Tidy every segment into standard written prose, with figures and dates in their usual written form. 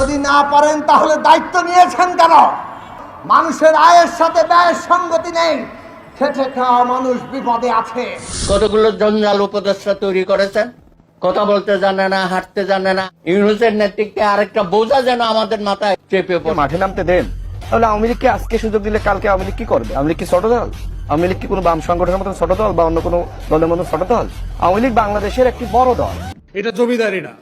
যদি না পারেন তাহলে দায়িত্ব নিয়েছেন কেন? মানুষের আয়ের সাথে ব্যয়ের সঙ্গতি নেই, খেটে খাওয়া মানুষ বিপদে আছে। কতগুলো জঞ্জাল উপদেষ্টা তৈরি করেছেন, কথা বলতে জানে না, হাঁটতে জানে না। ইউনূসের নেতৃত্বে আরেকটা বোঝা যেন আমাদের মাথায় চেপে পড়ে। মাঠে নামতে দেন, তাহলে আওয়ামী লীগকে আজকে সুযোগ দিলে কালকে আওয়ামী লীগ কি করবে? আওয়ামী লীগ কি ছোট দল? আওয়ামী লীগ কি কোনো বাম সংগঠনের মতন ছোট দল বা অন্য কোনো দলের মতন ছোট দল? আওয়ামী লীগ বাংলাদেশের একটি বড় দল। এটা জমিদারি না,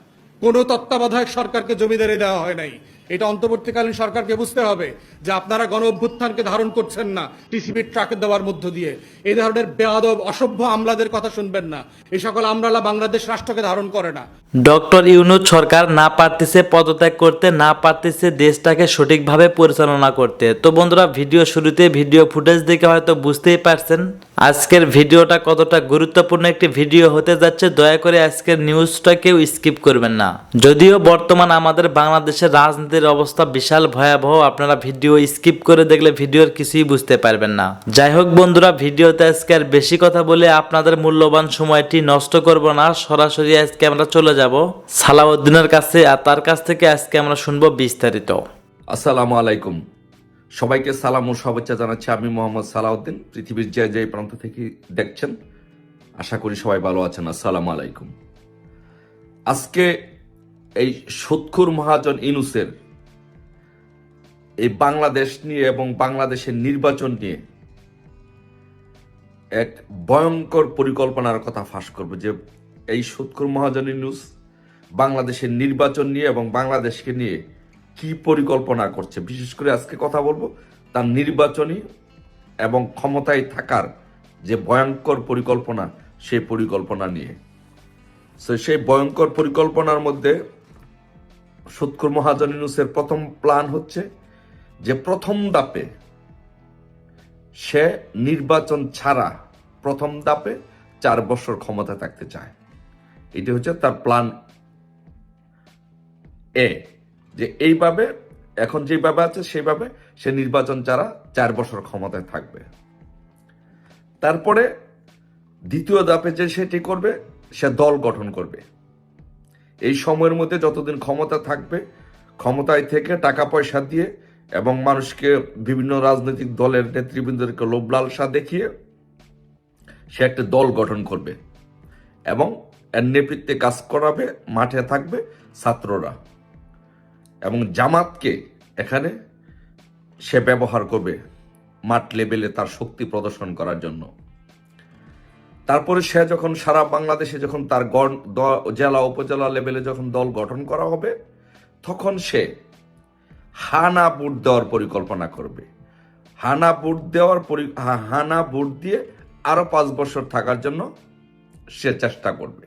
কোনো তত্ত্বাবধায়ক সরকারকে জমিদারি দেওয়া হয় নাই। এটা অন্তর্বর্তীকালীন সরকারকে বুঝতে হবে যে আপনারা গণ অভ্যুত্থানকে ধারণ করছেন না টিসিবির ট্রাকে দেওয়ার মধ্য দিয়ে। এই ধরনের বেয়াদব অসভ্য আমলাদের কথা শুনবেন না। এই সকল আমলারা বাংলাদেশ রাষ্ট্রকে ধারণ করে না। ডক্টর ইউনূস সরকার না পারতেছে পদত্যাগ করতে, না পারতেছে দেশটাকে সঠিকভাবে পরিচালনা করতে। তো বন্ধুরা, ভিডিও শুরুতে ভিডিও ফুটেজ দেখে হয়তো বুঝতেই পারছেন আজকের ভিডিওটা কতটা গুরুত্বপূর্ণ একটি ভিডিও হতে যাচ্ছে। দয়া করে আজকের নিউজটা কেউ স্কিপ করবেন না। যদিও বর্তমান আমাদের বাংলাদেশের রাজনীতির অবস্থা বিশাল ভয়াবহ, আপনারা ভিডিও স্কিপ করে দেখলে ভিডিওর কিছুই বুঝতে পারবেন না। যাই হোক বন্ধুরা, ভিডিওতে আজকে আর বেশি কথা বলে আপনাদের মূল্যবান সময়টি নষ্ট করব না। সরাসরি আজকে আমরা চলে যাব সালাউদ্দিনের কাছে, আর তার কাছ থেকে আজকে আমরা শুনবো বিস্তারিত। আসসালামু আলাইকুম, সবাইকে সালাম ও শুভেচ্ছা জানাচ্ছি। আমি মোহাম্মদ সালাউদ্দিন। পৃথিবীর যে প্রান্ত থেকে দেখছেন, আশা করি সবাই ভালো আছেন। আসসালামু আলাইকুম। আজকে এই সুৎখুর মহাজন ইউনূসের এই বাংলাদেশ নিয়ে এবং বাংলাদেশের নির্বাচন নিয়ে এক ভয়ঙ্কর পরিকল্পনার কথা ফাঁস করবে, যে এই সুৎখুর মহাজন ইউনূস বাংলাদেশের নির্বাচন নিয়ে এবং বাংলাদেশকে নিয়ে কি পরিকল্পনা করছে। বিশেষ করে আজকে কথা বলবো তার নির্বাচনী এবং ক্ষমতায় থাকার যে ভয়ঙ্কর পরিকল্পনা, সেই পরিকল্পনা নিয়ে। সেই ভয়ঙ্কর পরিকল্পনার মধ্যে সুৎখুর মহাজন ইউনূসের প্রথম প্ল্যান হচ্ছে যে প্রথম ধাপে সে নির্বাচন ছাড়া প্রথম ধাপে 4 বছর ক্ষমতা থাকতে চায়। এটি হচ্ছে তার প্ল্যান এ, যে এইভাবে এখন যেভাবে আছে সেইভাবে সে নির্বাচন ছাড়া 4 বছর ক্ষমতায় থাকবে। তারপরে দ্বিতীয় ধাপে যে সেটি করবে, সে দল গঠন করবে। এই সময়ের মধ্যে যতদিন ক্ষমতা থাকবে, ক্ষমতায় থেকে টাকা পয়সা দিয়ে এবং মানুষকে বিভিন্ন রাজনৈতিক দলের নেতৃবৃন্দকে লোভ লালসা দেখিয়ে সে একটা দল গঠন করবে এবং এর নেতৃত্বে কাজ করাবে। মাঠে থাকবে ছাত্ররা এবং জামাতকে এখানে সে ব্যবহার করবে মাঠ লেভেলে তার শক্তি প্রদর্শন করার জন্য। তারপরে সে যখন সারা বাংলাদেশে যখন তার জেলা উপজেলা লেভেলে যখন দল গঠন করা হবে, তখন সে হানা ভোট দেওয়ার পরিকল্পনা করবে। হানা ভোট দিয়ে আরো 5 বছর থাকার জন্য সে চেষ্টা করবে।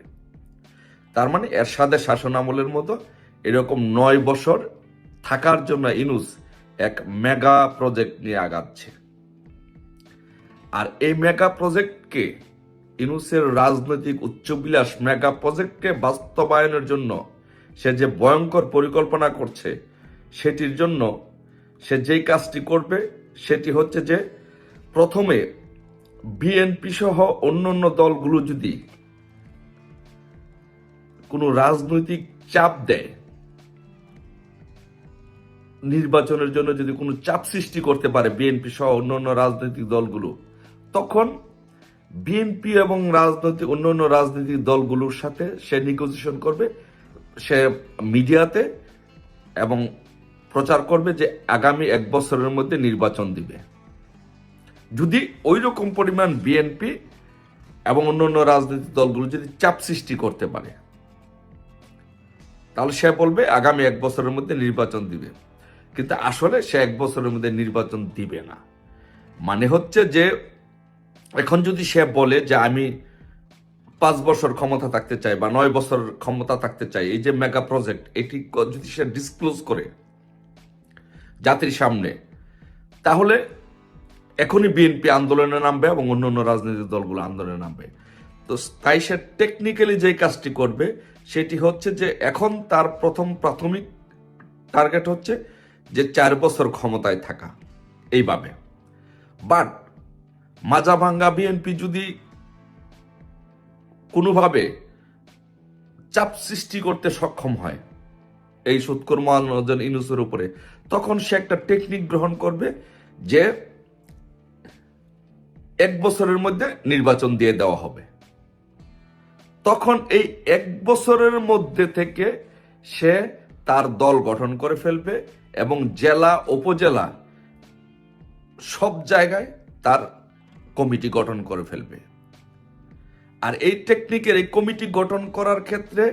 তার মানে এরশাদের শাসন আমলের মতো এরকম 9 বছর থাকার জন্য ইউনূস এক মেগা প্রজেক্ট নিয়ে আগাচ্ছে। আর এই মেগা প্রজেক্টকে, ইউনূসের রাজনৈতিক উচ্চবিলাস মেগা প্রজেক্টকে বাস্তবায়নের জন্য সে যে ভয়ঙ্কর পরিকল্পনা করছে, সেটির জন্য সে যেই কাজটি করবে সেটি হচ্ছে যে প্রথমে বিএনপি সহ অন্যান্য দলগুলো যদি কোনো রাজনৈতিক চাপ দেয়, নির্বাচনের জন্য যদি কোনো চাপ সৃষ্টি করতে পারে বিএনপি সহ অন্যান্য রাজনৈতিক দলগুলো, তখন বিএনপি এবং অন্যান্য রাজনৈতিক দলগুলোর সাথে সে নেগোসিয়েশন করবে। সে মিডিয়াতে এবং প্রচার করবে যে আগামী 1 বছরের মধ্যে নির্বাচন দিবে। যদি ওই রকম পরিমাণ বিএনপি এবং অন্যান্য রাজনৈতিক দলগুলো যদি চাপ সৃষ্টি করতে পারে, তাহলে সে বলবে আগামী 1 বছরের মধ্যে নির্বাচন দিবে। কিন্তু আসলে সে 1 বছরের মধ্যে নির্বাচন দিবে না। মানে হচ্ছে যে এখন যদি সে বলে যে আমি 5 বছর ক্ষমতা থাকতে চাই বা 9 বছর ক্ষমতা থাকতে চাই, এই যে মেগা প্রজেক্ট, এটি যদি সে ডিসক্লোজ করে জাতির সামনে, তাহলে এখনই বিএনপি আন্দোলনে নামবে এবং অন্যান্য রাজনৈতিক দলগুলো আন্দোলনে নামবে। তো তাই সে টেকনিক্যালি যে কাজটি করবে সেটি হচ্ছে যে এখন তার প্রাথমিক টার্গেট হচ্ছে যে 4 বছর ক্ষমতায় থাকা এইভাবে। বাট মাজা ভাঙ্গা বিএনপি যদি কোনোভাবে চাপ সৃষ্টি করতে সক্ষম হয়, এই সুৎখোর মহাজন ইউনূসের উপরে, তখন সে একটা টেকনিক গ্রহণ করবে যে 1 বছরের মধ্যে নির্বাচন দিয়ে দেওয়া হবে। তখন এই 1 বছরের মধ্যে থেকে সে তার দল গঠন করে ফেলবে এবং জেলা উপজেলা সব জায়গায় তার কমিটি গঠন করে ফেলবে। আর এই টেকনিকের এই কমিটি গঠন করার ক্ষেত্রে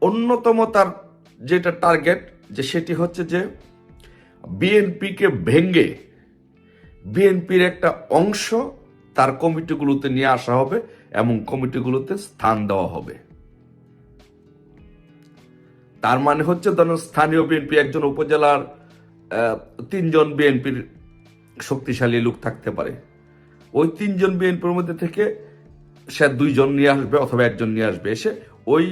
অন্যতম তার যেটা টার্গেট, যে সেটি হচ্ছে যে বিএনপিকে ভেঙ্গে বিএনপির একটা অংশ তার কমিটিগুলোতে নিয়ে আসা হবে এবং কমিটিগুলোতে স্থান দেওয়া হবে। তার মানে হচ্ছে ধরুন স্থানীয় বিএনপি একজন উপজেলার 3 জন বিএনপির শক্তিশালী লোক থাকতে পারে, ওই 3 জন বিএনপির মধ্যে থেকে সে 2 জন নিয়ে আসবে অথবা 1 জন নিয়ে আসবে, এসে ওই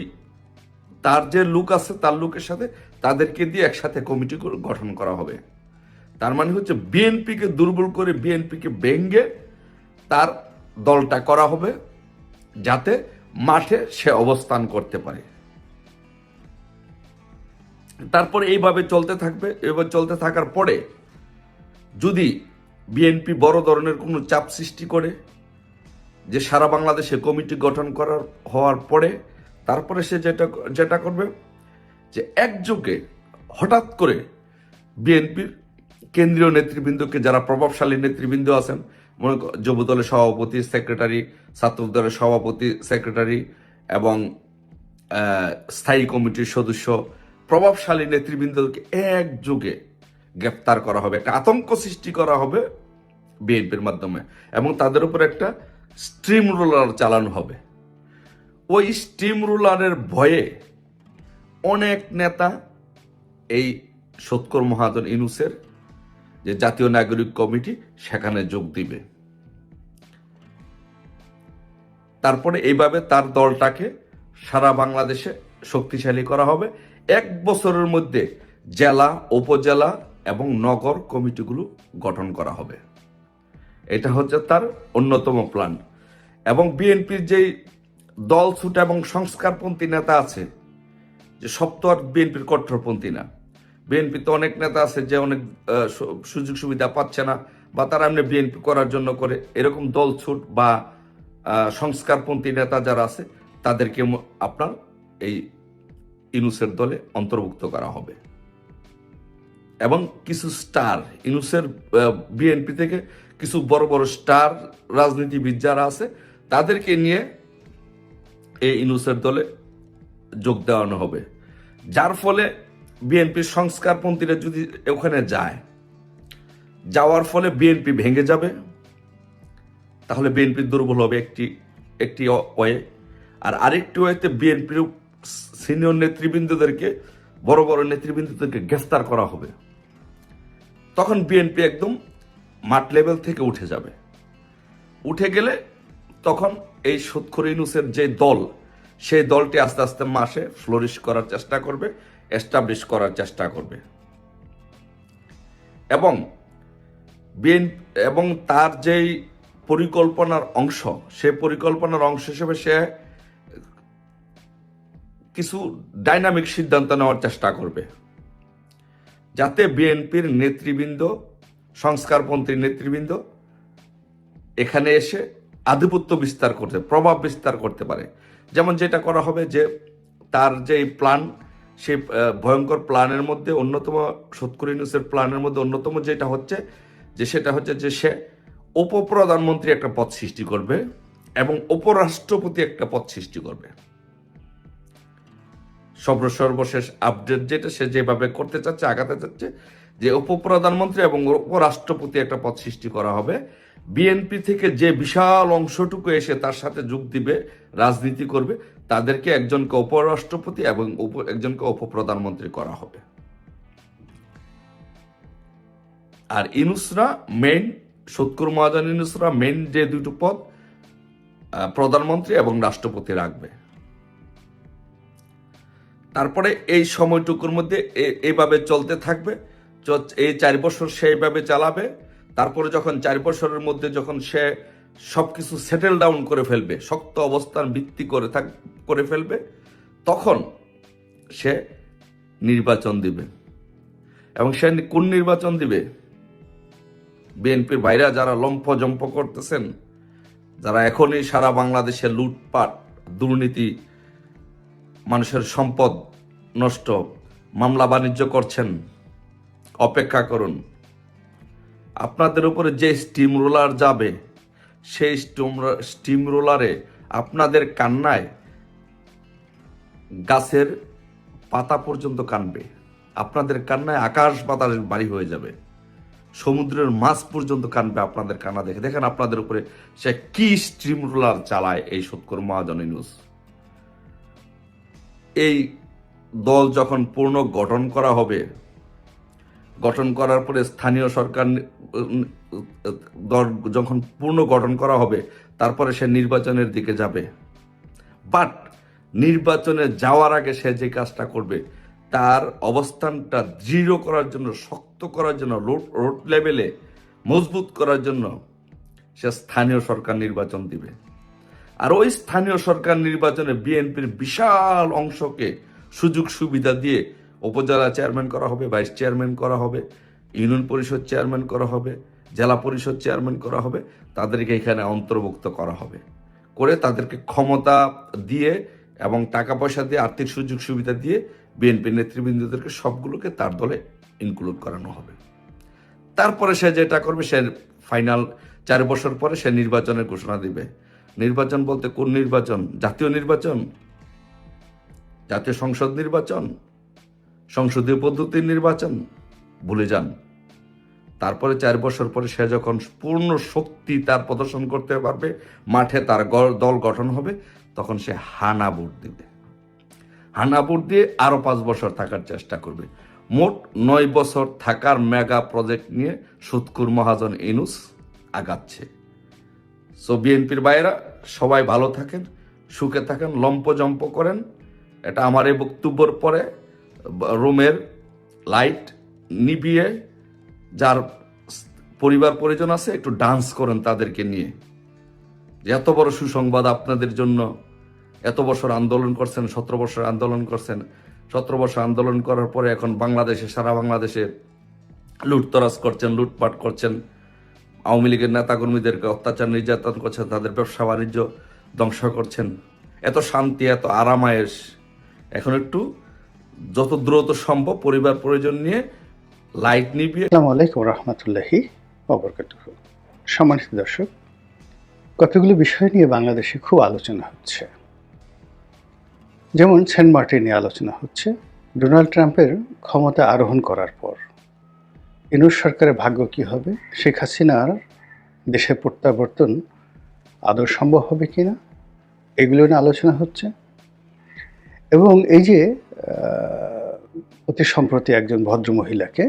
তার যে লোক আছে তার লোকের সাথে তাদেরকে দিয়ে একসাথে কমিটি গঠন করা হবে। তার মানে হচ্ছে বিএনপিকে দুর্বল করে বিএনপিকে ভেঙ্গে তার দলটা করা হবে যাতে মাঠে সে অবস্থান করতে পারে। তারপরে এইভাবে চলতে থাকবে। এবার চলতে থাকার পরে যদি বিএনপি বড় ধরনের কোনো চাপ সৃষ্টি করে যে সারা বাংলাদেশে কমিটি গঠন হওয়ার পরে তারপরে সে যেটা করবে যে একযোগে হঠাৎ করে বিএনপির কেন্দ্রীয় নেতৃবৃন্দকে, যারা প্রভাবশালী নেতৃবৃন্দ আছেন, মনে যুব দলের সভাপতি, সেক্রেটারি, ছাত্র দলের সভাপতি, সেক্রেটারি এবং স্থায়ী কমিটির সদস্য, প্রভাবশালী নেতৃবৃন্দকে একযোগে গ্রেফতার করা হবে, একটা আতঙ্ক সৃষ্টি করা হবে বিএনপির মাধ্যমে এবং তাদের উপর একটা স্ট্রিম রোলার চালানো হবে। ওই স্ট্রিম রোলারের ভয়ে অনেক নেতা এই সুৎখোর মহাজন ইউনূসের যে জাতীয় নাগরিক কমিটি সেখানে যোগ দিবে। তারপরে এইভাবে তার দলটাকে সারা বাংলাদেশে শক্তিশালী করা হবে। 1 বছরের মধ্যে জেলা, উপজেলা এবং নগর কমিটিগুলো গঠন করা হবে। এটা হচ্ছে তার অন্যতম প্ল্যান। এবং বিএনপির যেই দলছুট এবং সংস্কারপন্থী নেতা আছে, যে সব তো আর বিএনপির কট্টরপন্থী না, বিএনপি তো অনেক নেতা আছে যে অনেক সুযোগ সুবিধা পাচ্ছে না বা তারা এমনি বিএনপি করার জন্য করে, এরকম দলছুট বা সংস্কারপন্থী নেতা যারা আছে তাদেরকে আপনার এই ইউনূসের দলে অন্তর্ভুক্ত করা হবে। এবং কিছু স্টার ইউনূসের বিএনপি থেকে কিছু বড় বড় স্টার রাজনীতিবিদ যারা আছে তাদেরকে নিয়ে এই ইউনূসের দলে যোগ দেওয়ানো হবে, যার ফলে বিএনপির সংস্কারপন্থীরা যদি ওখানে যাওয়ার ফলে বিএনপি ভেঙে যাবে, তাহলে বিএনপি দুর্বল হবে একটি ওয়ে। আর আরেকটি ওয়েতে বিএনপির সিনিয়র নেতৃবৃন্দদেরকে, বড় বড় নেতৃবৃন্দদেরকে গ্রেফতার করা হবে। তখন বিএনপি একদম মাঠ লেভেল থেকে উঠে যাবে। উঠে গেলে তখন এই সুৎখোর ইউনূসের যে দল, সেই দলটি আস্তে আস্তে মাসে ফ্লোরিশ করার চেষ্টা করবে, এস্টাবলিশ করার চেষ্টা করবে। এবং তার যেই পরিকল্পনার অংশ, সেই পরিকল্পনার অংশ হিসেবে সে কিছু ডাইনামিক সিদ্ধান্ত নেওয়ার চেষ্টা করবে, যাতে বিএনপির নেতৃবৃন্দ, সংস্কারপন্থী নেতৃবৃন্দ এখানে এসে আধিপত্য বিস্তার করতে, প্রভাব বিস্তার করতে পারে। যেমন যেটা করা হবে যে তার যে প্ল্যান, সেই ভয়ঙ্কর প্ল্যানের মধ্যে অন্যতম, সুৎখোর ইউনূসের প্ল্যানের মধ্যে অন্যতম যেটা হচ্ছে যে সেটা হচ্ছে যে সে উপপ্রধানমন্ত্রী একটা পদ সৃষ্টি করবে এবং উপরাষ্ট্রপতি একটা পদ সৃষ্টি করবে। সর্বশেষ আপডেট যেটা সে যেভাবে করতে চাচ্ছে, আগাতে চাচ্ছে, যে উপপ্রধানমন্ত্রী এবং উপরাষ্ট্রপতি একটা পদ সৃষ্টি করা হবে। বিএনপি থেকে যে বিশাল অংশটুকু এসে তার সাথে যোগ দিবে, রাজনীতি করবে, তাদেরকে একজনকে উপরাষ্ট্রপতি এবং একজনকে উপপ্রধানমন্ত্রী করা হবে। আর ইউনূসরা মেইন, সুৎখোর মহাজন ইউনূসরা মেইন যে 2টো পদ প্রধানমন্ত্রী এবং রাষ্ট্রপতি রাখবে। তারপরে এই সময়টুকুর মধ্যে এইভাবে চলতে থাকবে। এই 4 বছর সেইভাবে চালাবে। তারপরে যখন 4 বছরের মধ্যে যখন সে সবকিছু সেটেল ডাউন করে ফেলবে, শক্ত অবস্থান ভিত্তি করে ফেলবে, তখন সে নির্বাচন দিবে। এবং সে কোন নির্বাচন দিবে? বিএনপির ভাইরা যারা লম্ফজম্প করতেছেন, যারা এখনই সারা বাংলাদেশে লুটপাট, দুর্নীতি, মানুষের সম্পদ নষ্ট, মামলা বাণিজ্য করছেন, অপেক্ষা করুন। আপনাদের উপরে যে স্টিম রোলার যাবে, সেই স্টিম রোলারে আপনাদের কান্নায় গাছের পাতা পর্যন্ত কানবে, আপনাদের কান্নায় আকাশ বাতাস বাড়ি হয়ে যাবে, সমুদ্রের মাছ পর্যন্ত কানবে আপনাদের কান্না দেখে। দেখেন আপনাদের উপরে সে কি স্টিম রোলার চালায় এই সৎকর মহাজন ইউনূস। এই দল যখন পূর্ণ গঠন করা হবে, গঠন করার পরে স্থানীয় সরকার দল যখন পূর্ণ গঠন করা হবে, তারপরে সে নির্বাচনের দিকে যাবে। বাট নির্বাচনে যাওয়ার আগে সে যে কাজটা করবে, তার অবস্থানটা দৃঢ় করার জন্য, শক্ত করার জন্য, রোড লেভেলে মজবুত করার জন্য সে স্থানীয় সরকার নির্বাচন দিবে। আর ওই স্থানীয় সরকার নির্বাচনে বিএনপির বিশাল অংশকে সুযোগ সুবিধা দিয়ে উপজেলা চেয়ারম্যান করা হবে, ভাইস চেয়ারম্যান করা হবে, ইউনিয়ন পরিষদ চেয়ারম্যান করা হবে, জেলা পরিষদ চেয়ারম্যান করা হবে, তাদেরকে এখানে অন্তর্ভুক্ত করা হবে, করে তাদেরকে ক্ষমতা দিয়ে এবং টাকা পয়সা দিয়ে, আর্থিক সুযোগ সুবিধা দিয়ে বিএনপির নেতৃবৃন্দদেরকে সবগুলোকে তার দলে ইনক্লুড করানো হবে। তারপরে সে যেটা করবে, সে ফাইনাল 4 বছর পরে সে নির্বাচনের ঘোষণা দিবে। নির্বাচন বলতে কোন নির্বাচন? জাতীয় নির্বাচন, জাতীয় সংসদ নির্বাচন, সংসদীয় পদ্ধতির নির্বাচন? ভুলে যান। তারপরে 4 বছর পরে সে যখন পূর্ণ শক্তি তার প্রদর্শন করতে পারবে, মাঠে তার দল গঠন হবে, তখন সে হানা ভোট দিবে। হানা ভোট দিয়ে আরো 5 বছর থাকার চেষ্টা করবে। মোট 9 বছর থাকার মেগা প্রজেক্ট নিয়ে সৎকুর মহাজন ইউনূস আগাচ্ছে। সো বিএনপির বাইরা সবাই ভালো থাকেন, সুখে থাকেন, লম্পজম্প করেন। এটা আমার এই বক্তব্যের পরে রুমের লাইট নিভিয়ে যার পরিবার পরিজন আছে একটু ডান্স করেন তাদেরকে নিয়ে, যে এত বড় সুসংবাদ আপনাদের জন্য। এত বছর আন্দোলন করছেন, 17 বছর আন্দোলন করছেন, 17 বছর আন্দোলন করার পরে এখন বাংলাদেশে, সারা বাংলাদেশে লুটতরাজ করছেন, লুটপাট করছেন, আওয়ামী লীগের নেতাকর্মীদেরকে অত্যাচার নির্যাতন করছেন, তাদের ব্যবসা বাণিজ্য ধ্বংস করছেন। এত শান্তি, এত আরামায়েশ, এখন একটু যত দ্রুত সম্ভব পরিবার পরিজন নিয়ে লাইট নিভিয়ে। আসসালামু আলাইকুম রহমতুল্লাহি ওয়াবারাকাতুহু। সম্মানিত দর্শক, কতগুলো বিষয় নিয়ে বাংলাদেশে খুব আলোচনা হচ্ছে। যেমন সেন্ট মার্টিন নিয়ে আলোচনা হচ্ছে। ডোনাল্ড ট্রাম্পের ক্ষমতা আরোহণ করার পর ইউনূস সরকারের ভাগ্য কী হবে, শেখ হাসিনার দেশে প্রত্যাবর্তন আদৌ সম্ভব হবে কিনা, এগুলো নিয়ে আলোচনা হচ্ছে। এবং এই যে অতি সম্প্রতি একজন ভদ্রমহিলাকে,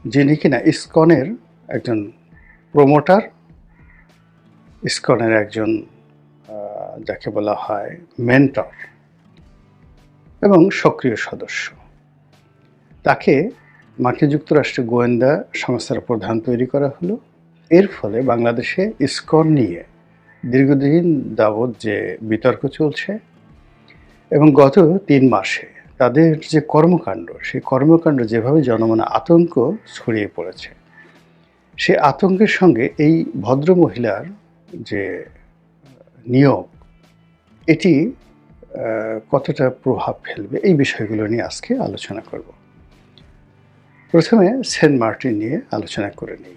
যিনি কিনা ইসকনের একজন প্রমোটার, ইসকনের একজন যাকে বলা হয় মেন্টর এবং সক্রিয় সদস্য, তাকে মার্কিন যুক্তরাষ্ট্রের গোয়েন্দা সংস্থার প্রধান তৈরি করা হলো। এর ফলে বাংলাদেশে ইসকন নিয়ে দীর্ঘদিন যাবৎ যে বিতর্ক চলছে এবং গত 3 মাসে তাদের যে কর্মকাণ্ড, সেই কর্মকাণ্ড যেভাবে জনমনে আতঙ্ক ছড়িয়ে পড়েছে, সে আতঙ্কের সঙ্গে এই ভদ্রমহিলার যে নিয়োগ, এটি কতটা প্রভাব ফেলবে, এই বিষয়গুলো নিয়ে আজকে আলোচনা করব। প্রথমে সেন্ট মার্টিন নিয়ে আলোচনা করে নিই।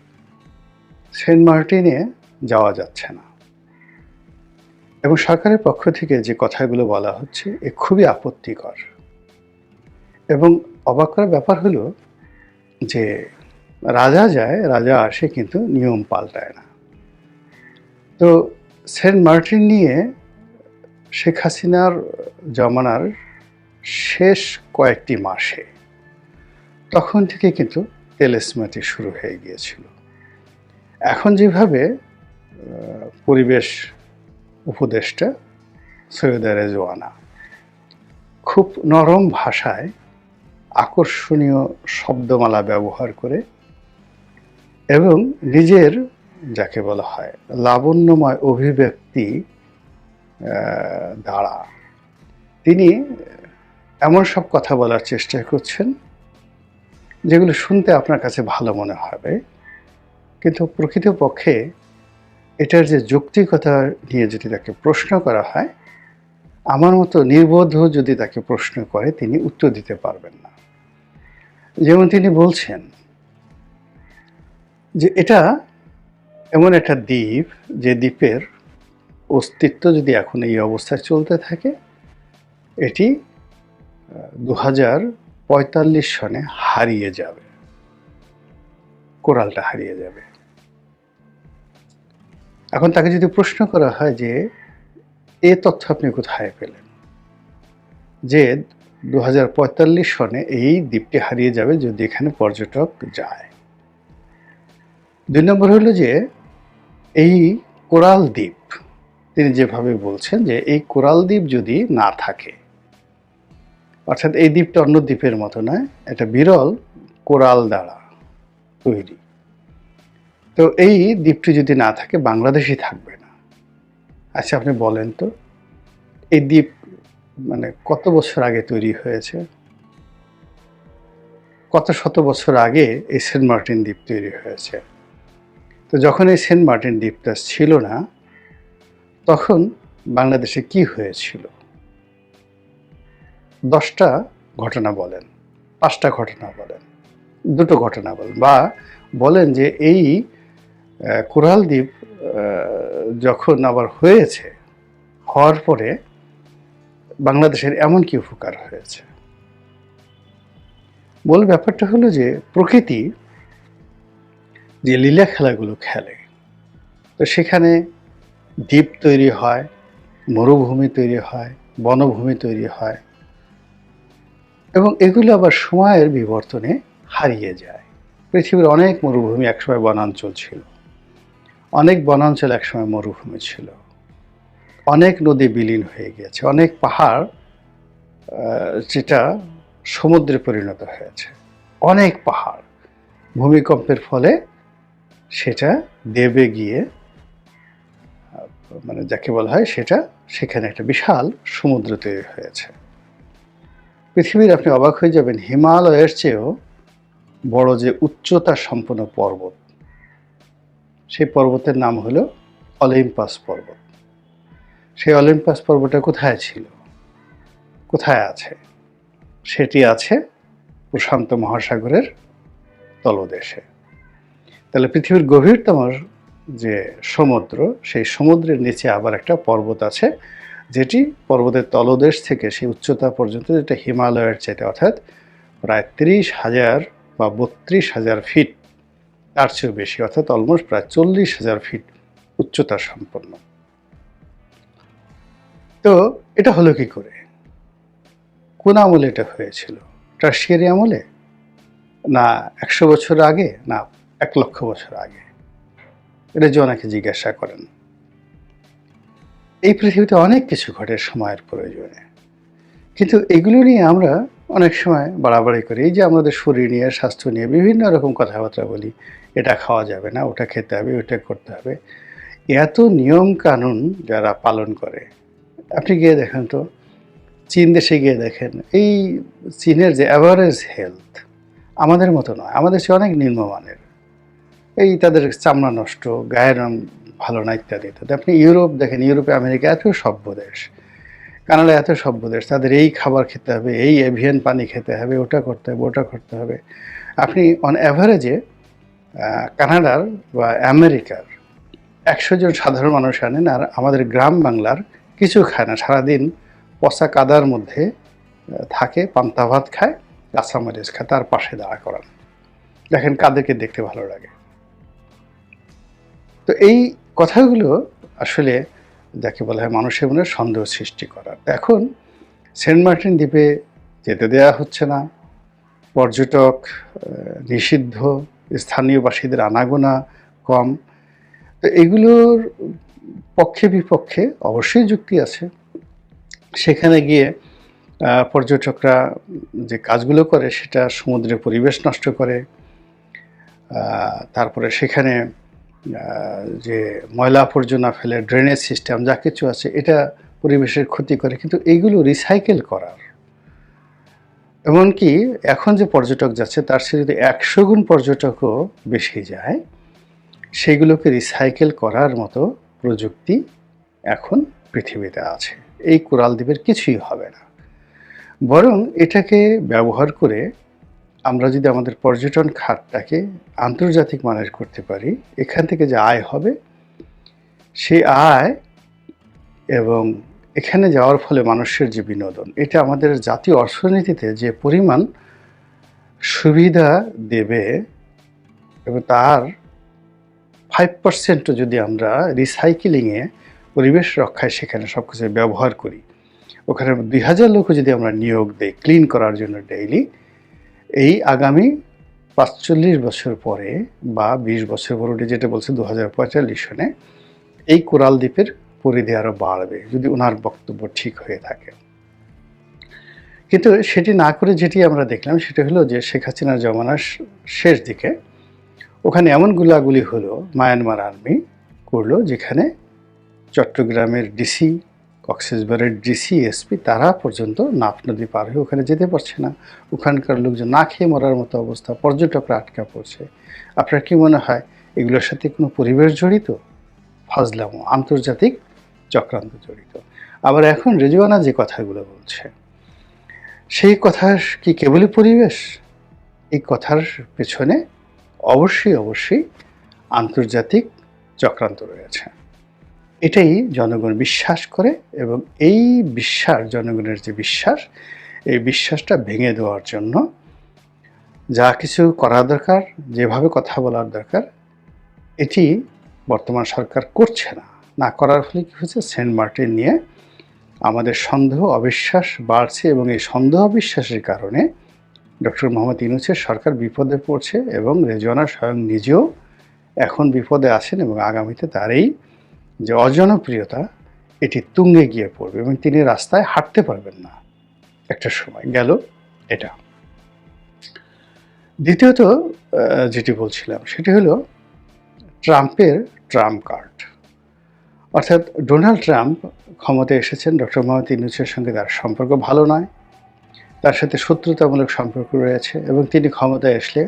সেন্ট মার্টিনে যাওয়া যাচ্ছে না এবং সরকারের পক্ষ থেকে যে কথাগুলো বলা হচ্ছে, এ খুবই আপত্তিকর। এবং অবাক করার ব্যাপার হলো যে রাজা যায়, রাজা আসে, কিন্তু নিয়ম পাল্টায় না। তো সেন্ট মার্টিন নিয়ে শেখ হাসিনার জমানার শেষ কয়েকটি মাসে তখন থেকে কিন্তু তেলেস্মাটি শুরু হয়ে গিয়েছিল। এখন যেভাবে পরিবেশ উপদেষ্টা সৈয়দা রেজওয়ানা খুব নরম ভাষায় আকর্ষণীয় শব্দমালা ব্যবহার করে এবং নিজের যাকে বলা হয় লাবণ্যময় অভিব্যক্তি দ্বারা তিনি এমন সব কথা বলার চেষ্টা করছেন যেগুলো শুনতে আপনার কাছে ভালো মনে হবে, কিন্তু প্রকৃতপক্ষে এটার যে যৌক্তিকতা নিয়ে যদি তাকে প্রশ্ন করা হয়, আমার মতো নির্বোধ যদি তাকে প্রশ্ন করে তিনি উত্তর দিতে পারবেন না। যেমন তিনি বলছেন যে এটা এমন একটা দ্বীপ যে দ্বীপের অস্তিত্ব যদি এখন এই অবস্থায় চলতে থাকে, এটি 2045 সনে হারিয়ে যাবে, কোরালটা হারিয়ে যাবে। এখন তাকে যদি প্রশ্ন করা হয় যে এ তথ্য আপনি কোথায় পেলেন যে 2045 সনে এই দ্বীপটি হারিয়ে যাবে যদি এখানে পর্যটক যায়? 2 নম্বর হলো যে এই কোরাল দ্বীপ, তিনি যেভাবে বলছেন যে এই কোরাল দ্বীপ যদি না থাকে, অর্থাৎ এই দ্বীপটা অন্য দ্বীপের মতো নয়, এটা বিরল কোরাল দ্বারা তৈরি, তো এই দ্বীপটি যদি না থাকে বাংলাদেশই থাকবে না। আচ্ছা আপনি বলেন তো এই দ্বীপ মানে কত বছর আগে তৈরি হয়েছে? কত শত বছর আগে এই সেন্ট মার্টিন দ্বীপ তৈরি হয়েছে। তো যখন এই সেন্ট মার্টিন দ্বীপটা ছিল না, তখন বাংলাদেশে কি হয়েছিল? 10টা ঘটনা বলেন, 5টা ঘটনা বলেন, 2টো ঘটনা বলেন, বা বলেন যে এই কোরাল দ্বীপ যখন আবার হয়েছে, হওয়ার পরে বাংলাদেশের এমন কি উপকার হয়েছে। মূল ব্যাপারটা হলো যে প্রকৃতি যে লীলা খেলাগুলো খেলে, তো সেখানে দ্বীপ তৈরি হয়, মরুভূমি তৈরি হয়, বনভূমি তৈরি হয়, এবং এগুলো আবার সময়ের বিবর্তনে হারিয়ে যায়। পৃথিবীর অনেক মরুভূমি একসময় বনাঞ্চল ছিল, অনেক বনাঞ্চল একসময় মরুভূমি ছিল, অনেক নদী বিলীন হয়ে গেছে, অনেক পাহাড় যেটা সমুদ্রে পরিণত হয়েছে, অনেক পাহাড় ভূমিকম্পের ফলে সেটা দেবে গিয়ে মানে যাকে বলা হয় সেটা, সেখানে একটা বিশাল সমুদ্র তৈরি হয়েছে। পৃথিবীর আপনি অবাক হয়ে যাবেন, হিমালয়ের চেয়েও বড় যে উচ্চতা সম্পন্ন পর্বত, সেই পর্বতের নাম হলো অলিম্পাস পর্বত। সেই অলিম্পাস পর্বতটা কোথায় ছিল, কোথায় আছে? সেটি আছে প্রশান্ত মহাসাগরের তলদেশে। তাহলে পৃথিবীর গভীরতম যে সমুদ্র, সেই সমুদ্রের নিচে আবার একটা পর্বত আছে, যেটি পর্বতের তলদেশ থেকে সেই উচ্চতা পর্যন্ত, যেটা হিমালয়ের চাইতে অর্থাৎ প্রায় 30,000 বা 32,000 ফিট, তার চেয়েও বেশি, অর্থাৎ অলমোস্ট প্রায় 40,000 ফিট উচ্চতা সম্পন্ন। তো এটা হলো কি করে, কোন আমলে এটা হয়েছিল? টারশিয়ারি আমলে, না 100 বছর আগে, না 1 লক্ষ বছর আগে? এটা যে অনেকে জিজ্ঞাসা করেন। এই পৃথিবীতে অনেক কিছু ঘটে সময়ের প্রয়োজনে, কিন্তু এগুলো নিয়ে আমরা অনেক সময় বাড়াবাড়ি করি। এই যে আমাদের শরীর নিয়ে, স্বাস্থ্য নিয়ে বিভিন্ন রকম কথাবার্তা বলি, এটা খাওয়া যাবে না, ওটা খেতে হবে, ওটা করতে হবে, এত নিয়ম কানুন যারা পালন করে। আপনি গিয়ে দেখেন তো, চীন দেশে গিয়ে দেখেন, এই চীনের যে অ্যাভারেজ হেলথ আমাদের মতো নয়, আমাদের চেয়ে অনেক নিম্নমানের। এই তাদের চামড়া নষ্ট, গায়ের রং ভালো না, ইত্যাদি ইত্যাদি। আপনি ইউরোপ দেখেন, ইউরোপে আমেরিকা এত সভ্য দেশ, কানাডা এত সভ্য দেশ, তাদের এই খাবার খেতে হবে, এই এভিয়ান পানি খেতে হবে, ওটা করতে হবে, ওটা করতে হবে। আপনি অন অ্যাভারেজে কানাডার বা আমেরিকার 100 জন সাধারণ মানুষ আনেন, আর আমাদের গ্রাম বাংলার কিছু খায় না, সারাদিন পচা কাদার মধ্যে থাকে, পান্তা ভাত খায়, কাঁচামরিচ খায়, তার পাশে দাঁড়া করান, দেখেন কাদেরকে দেখতে ভালো লাগে। তো এই কথাগুলো আসলে যাকে বলা হয় মানুষের মনে সন্দেহ সৃষ্টি করার। এখন সেন্ট মার্টিন দ্বীপে যেতে দেওয়া হচ্ছে না, পর্যটক নিষিদ্ধ, স্থানীয় বাসীদের আনাগোনা কম। তো এগুলোর পক্ষে বিপক্ষে অবশ্যই যুক্তি আছে। সেখানে গিয়ে পর্যটকরা যে কাজগুলো করে সেটা সমুদ্রের পরিবেশ নষ্ট করে, তারপরে সেখানে যে ময়লা আবর্জনা ফেলে, ড্রেনেজ সিস্টেম যা কিছু আছে, এটা পরিবেশের ক্ষতি করে। কিন্তু এইগুলো রিসাইকেল করার এমনকি এখন যে পর্যটক যাচ্ছে তার চেয়ে যদি 100 গুণ পর্যটকও বেশি যায়, সেগুলোকে রিসাইকেল করার মতো প্রযুক্তি এখন পৃথিবীতে আছে। এই কোরাল দ্বীপের কিছুই হবে না। বরং এটাকে ব্যবহার করে আমরা যদি আমাদের পর্যটন খাতটাকে আন্তর্জাতিক মানের করতে পারি, এখান থেকে যে আয় হবে, সেই আয় এবং এখানে যাওয়ার ফলে মানুষের যে বিনোদন, এটা আমাদের জাতীয় অর্থনীতিতে যে পরিমাণ সুবিধা দেবে এবং তার 5% যদি আমরা রিসাইকেলিংয়ে, পরিবেশ রক্ষায় সেখানে সব কিছু ব্যবহার করি, ওখানে 2000 লোকও যদি আমরা নিয়োগ দেই ক্লিন করার জন্য ডেইলি, এই আগামী 45 বছর পরে বা 20 বছর পরে, যেটা বলছে 2045 সনে, এই কোরাল দ্বীপের পরিধি আরও বাড়বে যদি ওনার বক্তব্য ঠিক হয়ে থাকে। কিন্তু সেটি না করে যেটি আমরা দেখলাম সেটা হলো যে শেখ হাসিনার জমানার শেষ দিকে ওখানে এমন গুলাগুলি হলো, মায়ানমার আর্মি করলো, যেখানে চট্টগ্রামের ডিসি, কক্সবাজারের ডিসি, এসপি তারা পর্যন্ত নাফ নদী পার হয়ে ওখানে যেতে পারছে না। ওখানকার লোকজন না খেয়ে মরার মতো অবস্থা, পর্যটকরা আটকা পড়ছে। আপনার কি মনে হয় এগুলোর সাথে কোনো পরিবেশ জড়িত? ফাজলামো, আন্তর্জাতিক চক্রান্ত জড়িত। আবার এখন রেজওয়ানা যে কথাগুলো বলছে, সেই কথার কি কেবলই পরিবেশ? এই কথার পেছনে অবশ্যই আন্তর্জাতিক চক্রান্ত রয়েছে। এটাই জনগণ বিশ্বাস করে এবং এই বিশ্বাস, জনগণের যে বিশ্বাস, এই বিশ্বাসটা ভেঙে দেওয়ার জন্য যা কিছু করা দরকার, যেভাবে কথা বলার দরকার, এটি বর্তমান সরকার করছে না। না করার ফলে কী হচ্ছে, সেন্ট মার্টিন নিয়ে আমাদের সন্দেহ অবিশ্বাস বাড়ছে এবং এই সন্দেহ অবিশ্বাসের কারণে ডক্টর মোহাম্মদ ইউনূসের সরকার বিপদে পড়ছে এবং রেজওয়ানা স্বয়ং নিজেও এখন বিপদে আছেন এবং আগামীতে তার এই যে অজনপ্রিয়তা, এটি তুঙ্গে গিয়ে পড়বে এবং তিনি রাস্তায় হাঁটতে পারবেন না একটা সময়। গেল এটা। দ্বিতীয়ত যেটি বলছিলাম সেটি হলো ট্রাম্পের ট্রাম্প কার্ড। অর্থাৎ ডোনাল্ড ট্রাম্প ক্ষমতায় এসেছেন, ডক্টর মোহাম্মদ ইউনূসের সঙ্গে তার সম্পর্ক ভালো নয়, তার সাথে শত্রুতামূলক সম্পর্ক রয়েছে এবং তিনি ক্ষমতায় আসলে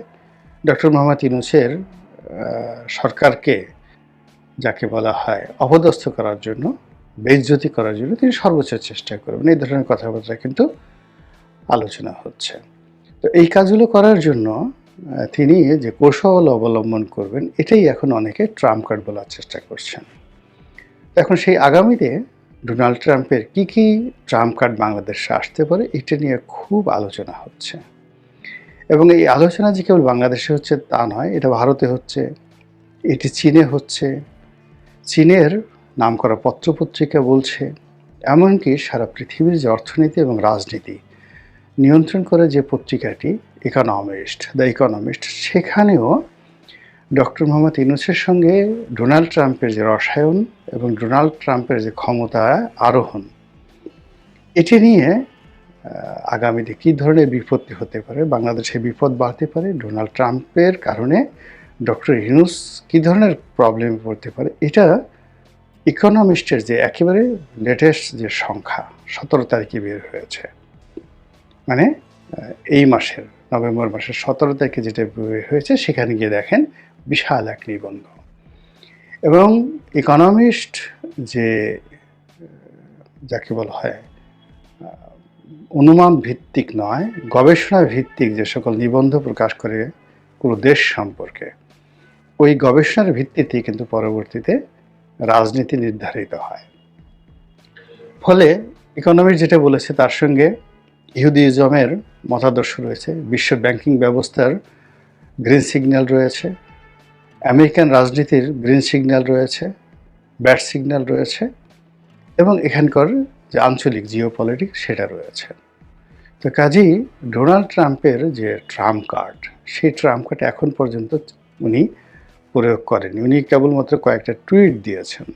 ডক্টর মোহাম্মদ ইউনূসের সরকারকে, যাকে বলা হয় অপদস্থ করার জন্য, বেইজ্জতি করার জন্য তিনি সর্বোচ্চ চেষ্টা করবেন। এই ধরনের কথাবার্তা কিন্তু আলোচনা হচ্ছে। তো এই কাজগুলো করার জন্য তিনি যে কৌশল অবলম্বন করবেন, এটাই এখন অনেকে ট্রাম্প কার্ড বলার চেষ্টা করছেন। এখন সেই আগামীতে ডোনাল্ড ট্রাম্পের কি ট্রাম্প কার্ড বাংলাদেশে আসতে পারে, এটা নিয়ে খুব আলোচনা হচ্ছে। এবং এই আলোচনা যে কেবল বাংলাদেশে হচ্ছে তা নয়, এটা ভারতে হচ্ছে, এটি চীনে হচ্ছে, চীনের নামকরা পত্রপত্রিকা বলছে, এমনকি সারা পৃথিবীর যে অর্থনীতি এবং রাজনীতি নিয়ন্ত্রণ করে যে পত্রিকাটি দ্য ইকোনমিস্ট, সেখানেও ডক্টর মোহাম্মদ ইউনূসের সঙ্গে ডোনাল্ড ট্রাম্পের যে রসায়ন এবং ডোনাল্ড ট্রাম্পের যে ক্ষমতা আরোহণ, এটি নিয়ে আগামীতে কী ধরনের বিপত্তি হতে পারে, বাংলাদেশে বিপদ বাড়তে পারে, ডোনাল্ড ট্রাম্পের কারণে ডক্টর ইউনূস কী ধরনের প্রবলেমে পড়তে পারে, এটা ইকোনমিস্টের যে একেবারে লেটেস্ট যে সংখ্যা 17 তারিখে বের হয়েছে, মানে এই মাসের নভেম্বর মাসের 17 তারিখে যেটা বের হয়েছে, সেখানে গিয়ে দেখেন বিশাল এক নিবন্ধ। এবং ইকোনমিস্ট যে, যাকে বলা হয় অনুমান ভিত্তিক নয়, গবেষণা ভিত্তিক যে সকল নিবন্ধ প্রকাশ করে কোনো দেশ সম্পর্কে, ওই গবেষণার ভিত্তিতেই কিন্তু পরবর্তীতে রাজনীতি নির্ধারিত হয়। ফলে ইকোনমিস্ট যেটা বলেছে তার সঙ্গে ইহুদিজমের মতাদর্শ রয়েছে, বিশ্ব ব্যাংকিং ব্যবস্থার গ্রিন সিগন্যাল রয়েছে, আমেরিকান রাজনীতির গ্রিন সিগন্যাল রয়েছে, ব্যাড সিগন্যাল রয়েছে, এবং এখানকার যে আঞ্চলিক জিওপলিটিক্স সেটা রয়েছে। তো কাজেই ডোনাল্ড ট্রাম্পের যে ট্রাম্প কার্ড, সেই ট্রাম্প কার্ড এখন পর্যন্ত উনি প্রয়োগ করেনি। উনি কেবলমাত্র কয়েকটা টুইট দিয়েছেন।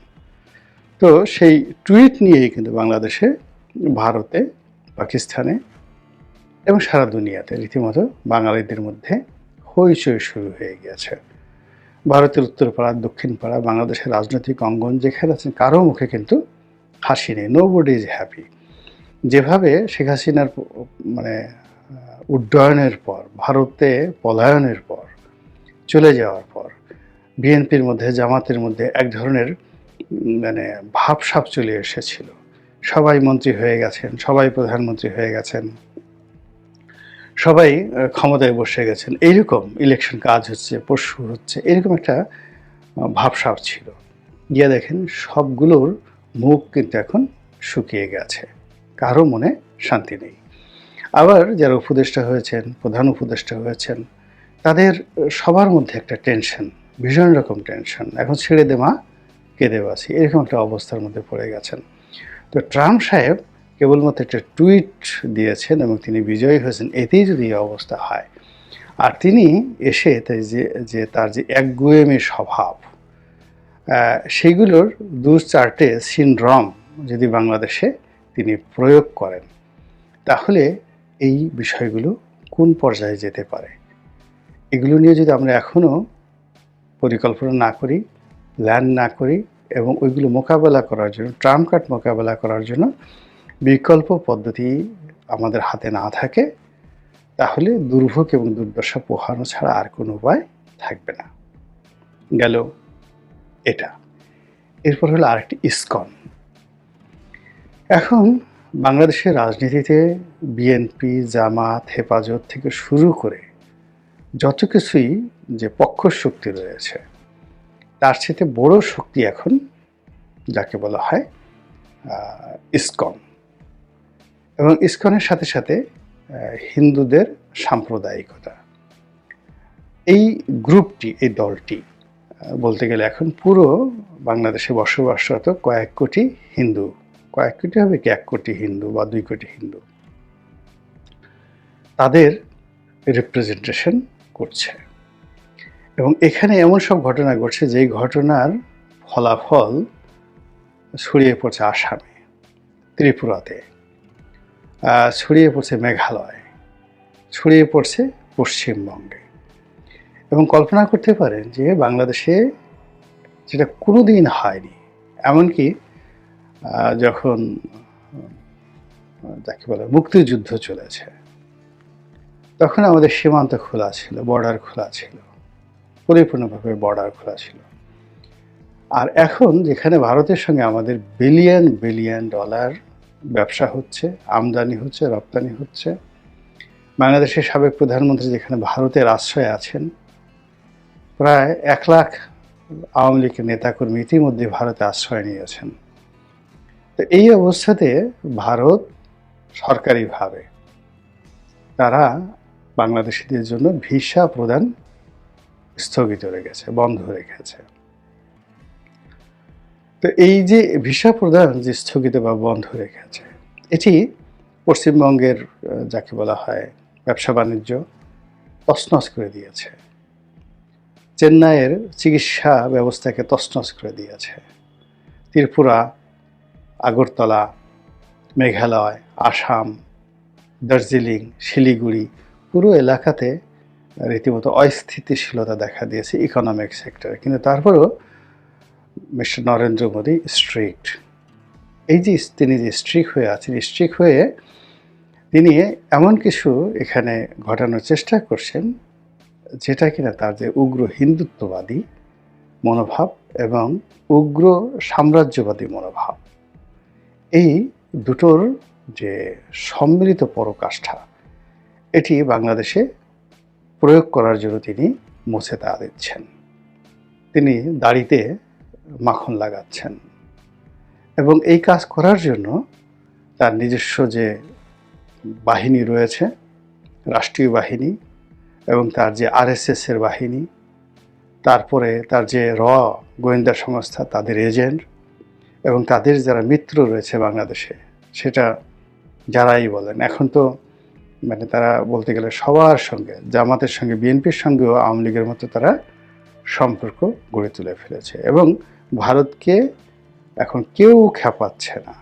তো সেই টুইট নিয়েই কিন্তু বাংলাদেশে, ভারতে, পাকিস্তানে এবং সারা দুনিয়াতে রীতিমতো বাঙালিদের মধ্যে হইচই শুরু হয়ে গিয়েছে। ভারতের উত্তরপাড়া, দক্ষিণ পাড়া, বাংলাদেশের রাজনৈতিক অঙ্গন যেখানে আছেন, কারো মুখে কিন্তু হাসি নেই, নোবডি ইজ হ্যাপি। যেভাবে শেখ হাসিনার উড্ডয়নের পর, ভারতে পলায়নের পর, চলে যাওয়ার পর বিএনপির মধ্যে, জামাতের মধ্যে এক ধরনের মানে ভাবসাব চলে এসেছিল। সবাই মন্ত্রী হয়ে গেছেন, সবাই প্রধানমন্ত্রী হয়ে গেছেন, সবাই ক্ষমতায় বসে গেছেন, এইরকম ইলেকশন কাজ হচ্ছে, পরশু হচ্ছে, এরকম একটা ভাবসাব ছিল। গিয়ে দেখেন সবগুলোর মুখ কিন্তু এখন শুকিয়ে গেছে, কারো মনে শান্তি নেই। আবার যারা উপদেষ্টা হয়েছেন, প্রধান উপদেষ্টা হয়েছেন, তাদের সবার মধ্যে একটা টেনশন, ভীষণ রকম টেনশন। এখন ছেড়ে দে মা, কেঁদে বাসি, এরকম একটা অবস্থার মধ্যে পড়ে গেছেন। তো ট্রাম্প সাহেব কেবলমাত্র একটা টুইট দিয়েছেন এবং তিনি বিজয়ী হয়েছেন, এতেই যদি এই অবস্থা হয়। আর তিনি এসে তার যে একগুঁয়েমি স্বভাব, সেগুলোর দু চারটে সিনড্রোম যদি বাংলাদেশে তিনি প্রয়োগ করেন, তাহলে এই বিষয়গুলো কোন পর্যায়ে যেতে পারে, এগুলো নিয়ে যদি আমরা এখনও পরিকল্পনা না করি, প্ল্যান না করি এবং ওইগুলো মোকাবেলা করার জন্য, ট্রাম্প কার্ড মোকাবেলা করার জন্য বিকল্প পদ্ধতি আমাদের হাতে না থাকে, তাহলে দুর্ভোগ এবং দুর্দশা পোহানো ছাড়া আর কোনো উপায় থাকবে না। গেল এটা। এরপর হলো আরেকটি ইসকন। এখন বাংলাদেশের রাজনীতিতে বিএনপি, জামাত, হেফাজত থেকে শুরু করে যত কিছুই যে পক্ষ শক্তি রয়েছে, তার সাথে বড় শক্তি এখন যাকে বলা হয় ইসকন। এবং ইসকনের সাথে সাথে হিন্দুদের সাম্প্রদায়িকতা। এই গ্রুপটি, এই দলটি বলতে গেলে এখন পুরো বাংলাদেশে বসবাসরত কয়েক কোটি হিন্দু, কয়েক কোটি হবে কি 1 কোটি হিন্দু বা 2 কোটি হিন্দু, তাদের রিপ্রেজেন্টেশন করছে। এবং এখানে এমন সব ঘটনা ঘটছে যেই ঘটনার ফলাফল ছড়িয়ে পড়ছে আসামে, ত্রিপুরাতে, ছড়িয়ে পড়ছে মেঘালয়, ছড়িয়ে পড়ছে পশ্চিমবঙ্গে। এবং কল্পনা করতে পারেন যে বাংলাদেশে যেটা কোনোদিন হয়নি, এমনকি যখন যাকে বলে মুক্তিযুদ্ধ চলেছে, তখন আমাদের সীমান্ত খোলা ছিল, বর্ডার খোলা ছিল, পরিপূর্ণভাবে বর্ডার খোলা ছিল। আর এখন যেখানে ভারতের সঙ্গে আমাদের বিলিয়ন বিলিয়ন ডলার ব্যবসা হচ্ছে, আমদানি হচ্ছে, রপ্তানি হচ্ছে, বাংলাদেশের সাবেক প্রধানমন্ত্রী যেখানে ভারতের আশ্রয়ে আছেন, প্রায় 1 লাখ আওয়ামী লীগের নেতাকর্মী ইতিমধ্যে ভারতে আশ্রয় নিয়েছেন। তো এই অবস্থাতে ভারত সরকারিভাবে তারা বাংলাদেশিদের জন্য ভিসা প্রদান স্থগিত রেখেছে, বন্ধ রেখেছে। তো এই যে ভিসা প্রদান যে স্থগিত বা বন্ধ রেখেছে, এটি পশ্চিমবঙ্গের যাকে বলা হয় ব্যবসা বাণিজ্য তছনছ করে দিয়েছে, চেন্নাইয়ের চিকিৎসা ব্যবস্থাকে তছনছ করে দিয়েছে, ত্রিপুরা, আগরতলা, মেঘালয়, আসাম, দার্জিলিং, শিলিগুড়ি পুরো এলাকাতে রীতিমতো অস্থিতিশীলতা দেখা দিয়েছে ইকোনমিক সেক্টরে। কিন্তু তারপরেও মিস্টার নরেন্দ্র মোদী স্ট্রিক্ট। এই যে তিনি যে স্ট্রিক্ট হয়ে আছেন, স্ট্রিক্ট হয়ে তিনি এমন কিছু এখানে ঘটানোর চেষ্টা করছেন যেটা কিনা তার যে উগ্র হিন্দুত্ববাদী মনোভাব এবং উগ্র সাম্রাজ্যবাদী মনোভাব, এই দুটোর যে সম্মিলিত পরাকাষ্ঠা, এটি বাংলাদেশে প্রয়োগ করার জন্য তিনি মুছে তা দিচ্ছেন। তিনি দাড়িতে মাখন লাগাচ্ছেন এবং এই কাজ করার জন্য তার নিজস্ব যে বাহিনী রয়েছে, রাষ্ট্রীয় বাহিনী, এবং তার যে আরএসএস এর বাহিনী, তারপরে তার যে গোয়েন্দা সংস্থা, তাদের এজেন্ট এবং তাদের যারা মিত্র রয়েছে বাংলাদেশে, সেটা যারাই বলেন, এখন তো মানে তারা বলতে গেলে সবার সঙ্গে, জামাতের সঙ্গে, বিএনপির সঙ্গেও আওয়ামী লীগের মতো তারা সম্পর্ক গড়ে তুলে ফেলেছে এবং ভারতকে এখন কেউ খেপাচ্ছে না।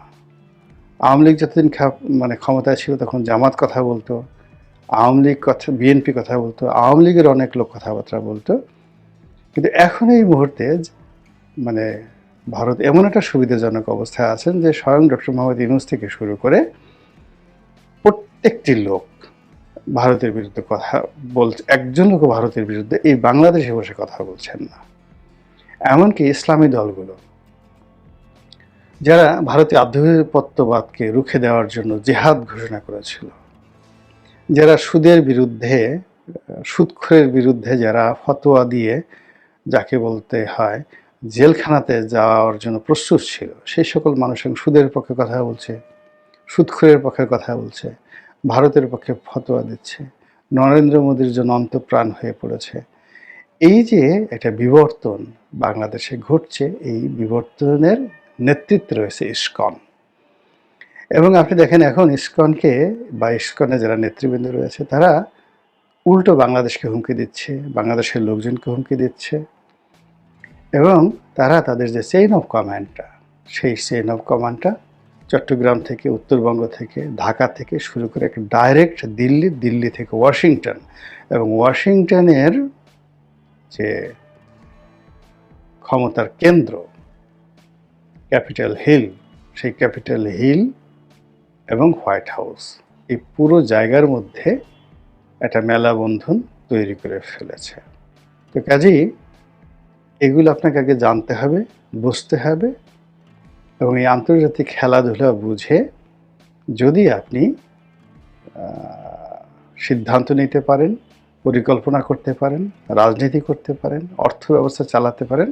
আওয়ামী লীগ যতদিন ক্ষমতায় ছিল তখন জামাত কথা বলতো, আওয়ামী লীগ কথা, বিএনপি কথা বলতো, আওয়ামী লীগের অনেক লোক কথাবার্তা বলতো। কিন্তু এখন এই মুহূর্তে মানে ভারত এমন একটা সুবিধাজনক অবস্থায় আছেন যে স্বয়ং ডক্টর মোহাম্মদ ইউনূস থেকে শুরু করে প্রত্যেকটি লোক ভারতের বিরুদ্ধে কথা বলছে, একজন লোক ভারতের বিরুদ্ধে এই বাংলাদেশে বসে কথা বলছেন না। এমনকি ইসলামী দলগুলো যারা ভারতীয় আধিপত্যবাদকে রুখে দেওয়ার জন্য জেহাদ ঘোষণা করেছিল, যারা সুদের বিরুদ্ধে, সুদখোরের বিরুদ্ধে যারা ফতোয়া দিয়ে যাকে বলতে হয় জেলখানাতে যাওয়ার জন্য প্রস্তুত ছিল, সেই সকল মানুষ এখন সুদের পক্ষে কথা বলছে, সুদখোরের পক্ষে কথা বলছে, ভারতের পক্ষে ফতোয়া দিচ্ছে, নরেন্দ্র মোদীর জন্য অন্তঃপ্রাণ হয়ে পড়েছে। এই যে একটা বিবর্তন বাংলাদেশে ঘটছে, এই বিবর্তনের নেতৃত্বে রয়েছে ইসকন। এবং আপনি দেখেন এখন ইসকনকে বা ইসকনে যারা নেতৃবৃন্দ রয়েছে তারা উল্টো বাংলাদেশকে হুমকি দিচ্ছে, বাংলাদেশের লোকজনকে হুমকি দিচ্ছে, এবং তারা তাদের যে চেইন অফ কমান্ডটা, সেই চেইন অফ কমান্ডটা চট্টগ্রাম থেকে, উত্তরবঙ্গ থেকে, ঢাকা থেকে শুরু করে একটা ডাইরেক্ট দিল্লি, দিল্লি থেকে ওয়াশিংটন, এবং ওয়াশিংটনের যে ক্ষমতার কেন্দ্র ক্যাপিটাল হিল, সেই ক্যাপিটাল হিল এবং হোয়াইট হাউস, এই পুরো জায়গার মধ্যে একটা মেলাবন্ধন তৈরি করে ফেলেছে। তো কাজেই এগুলো আপনাকে আগে জানতে হবে, বুঝতে হবে, এবং এই আন্তর্জাতিক খেলাধুলা বুঝে যদি আপনি সিদ্ধান্ত নিতে পারেন, পরিকল্পনা করতে পারেন, রাজনীতি করতে পারেন, অর্থ ব্যবস্থা চালাতে পারেন,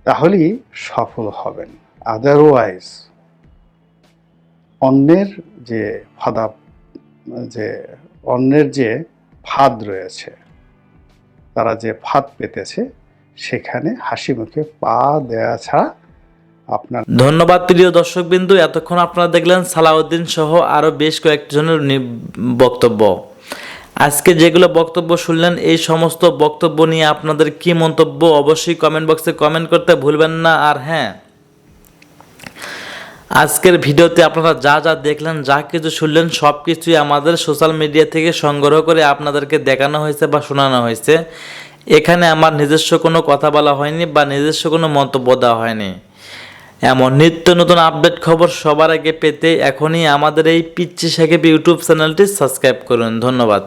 তাহলেই সফল হবেন। আদারওয়াইজ অন্যের যে অন্যের যে ফাঁদ রয়েছে, তারা যে ফাঁদ পেতেছে, সেখানে হাসি মুখে পা দেয়া ছাড়া আপনার। ধন্যবাদ প্রিয় দর্শকবিন্দু, এতক্ষণ আপনারা দেখলেন সালাউদ্দিন সহ আরো বেশ কয়েকজনের বক্তব্য। আজকে যেগুলো বক্তব্য শুনলেন, এই সমস্ত বক্তব্য নিয়ে আপনাদের কি মন্তব্য অবশ্যই কমেন্ট বক্সে কমেন্ট করতে ভুলবেন না। আর হ্যাঁ, আজকের ভিডিওতে আপনারা যা যা দেখলেন, যা কিছু শুনলেন, সব কিছুই আমাদের সোশ্যাল মিডিয়া থেকে সংগ্রহ করে আপনাদেরকে দেখানো হয়েছে বা শোনানো হয়েছে। এখানে আমার নিজস্ব কোনো কথা বলা হয়নি বা নিজস্ব কোনো মন্তব্য দেওয়া হয়নি। এমন নিত্য নতুন আপডেট খবর সবার আগে পেতে এখনই আমাদের এই পিচ্চি সাকিব ইউটিউব চ্যানেলটি সাবস্ক্রাইব করুন। ধন্যবাদ।